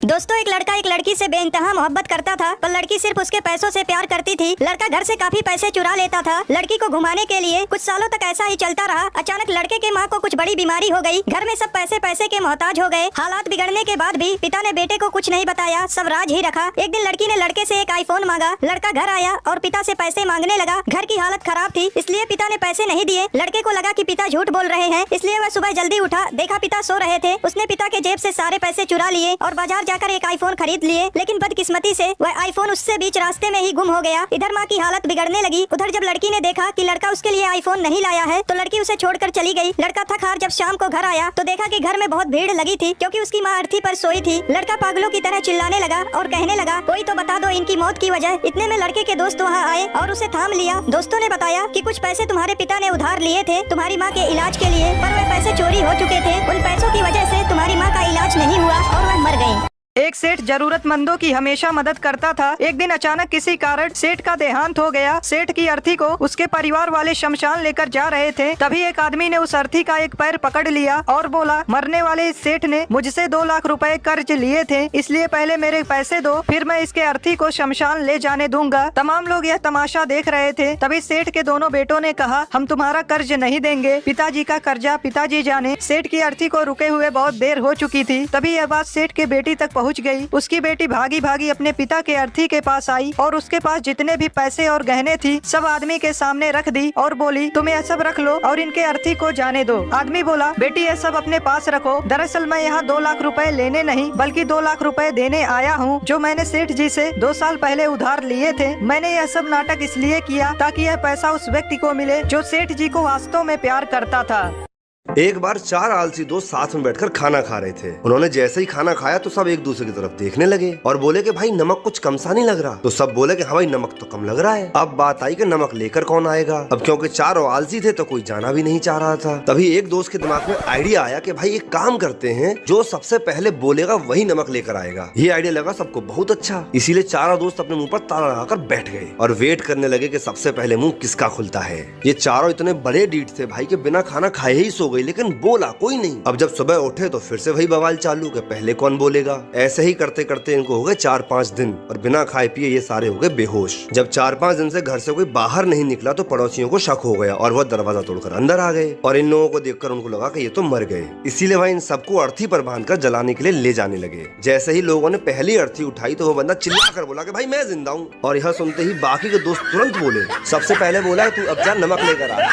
दोस्तों, एक लड़का एक लड़की से बेइंतहा मोहब्बत करता था, पर लड़की सिर्फ उसके पैसों से प्यार करती थी। लड़का घर से काफी पैसे चुरा लेता था लड़की को घुमाने के लिए। कुछ सालों तक ऐसा ही चलता रहा। अचानक लड़के के माँ को कुछ बड़ी बीमारी हो गई। घर में सब पैसे के मोहताज हो गए। हालात बिगड़ने के बाद भी पिता ने बेटे को कुछ नहीं बताया, सब राज ही रखा। एक दिन लड़की ने लड़के से एक आईफोन मांगा। लड़का घर आया और पिता से पैसे मांगने लगा। घर की हालत खराब थी, इसलिए पिता ने पैसे नहीं दिए। लड़के को लगा कि पिता झूठ बोल रहे हैं, इसलिए वह सुबह जल्दी उठा, देखा पिता सो रहे थे। उसने पिता के जेब से सारे पैसे चुरा लिए और बाजार जाकर एक आईफोन खरीद लिए। लेकिन बदकिस्मती से वह आईफोन उससे बीच रास्ते में ही गुम हो गया। इधर माँ की हालत बिगड़ने लगी, उधर जब लड़की ने देखा कि लड़का उसके लिए आईफोन नहीं लाया है तो लड़की उसे छोड़कर चली गई। लड़का थक हार जब शाम को घर आया तो देखा कि घर में बहुत भीड़ लगी थी, क्योंकि उसकी माँ अर्थी पर सोई थी। लड़का पागलों की तरह चिल्लाने लगा और कहने लगा, कोई तो बता दो इनकी मौत की वजह। इतने में लड़के के दोस्त वहाँ आए और उसे थाम लिया। दोस्तों ने बताया कि कुछ पैसे तुम्हारे पिता ने उधार लिए थे तुम्हारी माँ के इलाज के लिए, पर वह पैसे चोरी हो चुके थे। उन पैसों की वजह से तुम्हारी माँ का इलाज नहीं हुआ और वह मर गयी। एक सेठ जरूरतमंदों की हमेशा मदद करता था। एक दिन अचानक किसी कारण सेठ का देहांत हो गया। सेठ की अर्थी को उसके परिवार वाले शमशान लेकर जा रहे थे, तभी एक आदमी ने उस अर्थी का एक पैर पकड़ लिया और बोला, मरने वाले इस सेठ ने मुझसे 2 लाख रुपए कर्ज लिए थे, इसलिए पहले मेरे पैसे दो, फिर मैं इसके अर्थी को शमशान ले जाने दूंगा। तमाम लोग यह तमाशा देख रहे थे। तभी सेठ के दोनों बेटों ने कहा, हम तुम्हारा कर्ज नहीं देंगे, पिताजी का कर्जा पिताजी जाने। सेठ की अर्थी को रुके हुए बहुत देर हो चुकी थी। तभी यह बात सेठ के बेटी तक पहुंच गई। उसकी बेटी भागी भागी अपने पिता के अर्थी के पास आई और उसके पास जितने भी पैसे और गहने थी सब आदमी के सामने रख दी और बोली, तुम यह सब रख लो और इनके अर्थी को जाने दो। आदमी बोला, बेटी यह सब अपने पास रखो, दरअसल मैं यहाँ 2 लाख रुपए लेने नहीं बल्कि 2 लाख रुपए देने आया हूँ, जो मैंने सेठ जी से 2 साल पहले उधार लिए थे। मैंने यह सब नाटक इसलिए किया ताकि यह पैसा उस व्यक्ति को मिले जो सेठ जी को वास्तव में प्यार करता था। एक बार 4 आलसी दोस्त साथ में बैठकर खाना खा रहे थे। उन्होंने जैसे ही खाना खाया तो सब एक दूसरे की तरफ देखने लगे और बोले कि भाई नमक कुछ कम सा नहीं लग रहा। तो सब बोले कि हाँ भाई नमक तो कम लग रहा है। अब बात आई कि नमक लेकर कौन आएगा। अब क्योंकि चारों आलसी थे तो कोई जाना भी नहीं चाह रहा था। तभी एक दोस्त के दिमाग में आइडिया आया कि भाई एक काम करते हैं, जो सबसे पहले बोलेगा वही नमक लेकर आएगा। ये आइडिया लगा सबको बहुत अच्छा, इसीलिए चारों दोस्त अपने मुंह पर ताला लगाकर बैठ गए और वेट करने लगे कि सबसे पहले मुंह किसका खुलता है। ये चारों इतने बड़े डीठ थे भाई के बिना खाना खाए ही सो गई, लेकिन बोला कोई नहीं। अब जब सुबह उठे तो फिर से वही बवाल चालू कि पहले कौन बोलेगा। ऐसे ही करते करते इनको हो गए 4-5 दिन और बिना खाए पिए ये सारे हो गए बेहोश। जब 4-5 दिन से घर से कोई बाहर नहीं निकला तो पड़ोसियों को शक हो गया और वो दरवाजा तोड़कर अंदर आ गए और इन लोगों को देखकर उनको लगा कि ये तो मर गए। इसीलिए वह इन सबको अर्थी पर बांधकर जलाने के लिए ले जाने लगे। जैसे ही लोगों ने पहली अर्थी उठाई तो वो बंदा चिल्लाकर बोला कि भाई मैं जिंदा हूँ। और यह सुनते ही बाकी के दोस्त तुरंत बोले, सबसे पहले बोला तू अब जा नमक लेकर आ।